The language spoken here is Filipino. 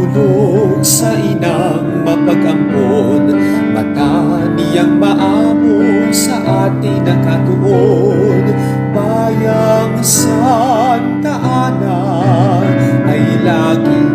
Nahulog sa inang mapag-ampon, mata niyang maamo sa ating nakatuon. Bayang Santa Ana ay lagi